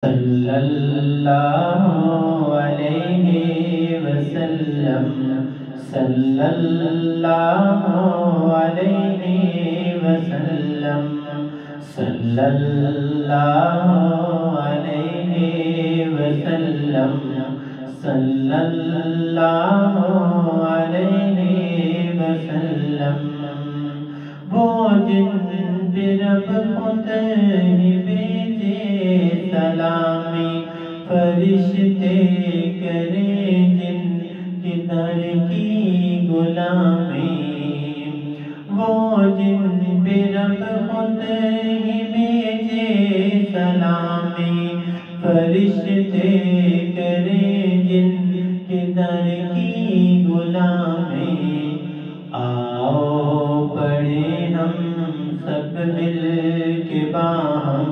صلی اللہ علیہ وسلم صلی اللہ علیہ وسلم صلی اللہ علیہ وسلم صلی اللہ علیہ وسلم وہ جن پہ رب خود ہی بھیجے سلامی فرشتے کریں جن کی در کی غلامی وہ جن پہ رب خود ہی بھیجے سلامی فرشتے کریں جن کی در کی غلامی آؤ پڑھیں ہم سب مل کے باہم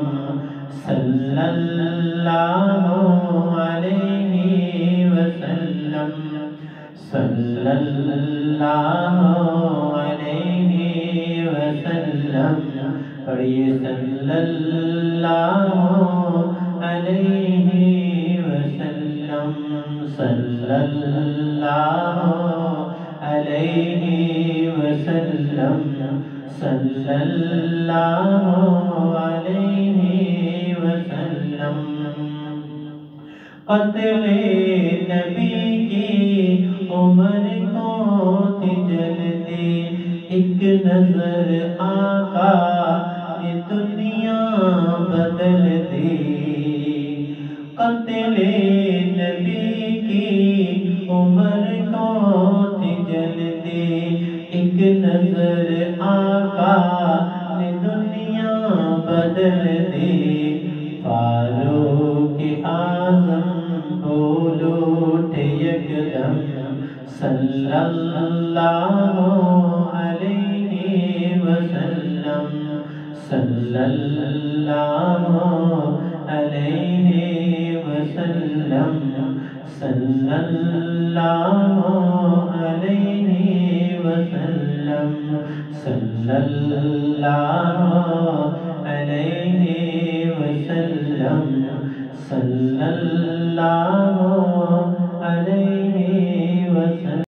صلی اللہ علیہ وسلم صلی اللہ علیہ وسلم پڑھیے صلی اللہ علیہ وسلم صلی اللہ علیہ وسلم صلی اللہ علیہ وسلم قتل نبی کی عمر کو جلدی ایک نظر آقا نے دنیا بدل دی قتل نبی کی عمر کو جلدی ایک نظر آقا نے دنیا بدل دی فاروق اعظم بول اٹھے یکدم صلی اللہ علیہ وسلم صلی اللہ علیہ وسلم صلی اللہ علیہ وسلم صلی اللہ علیہ وسلم صلی اللہ علیہ وسلم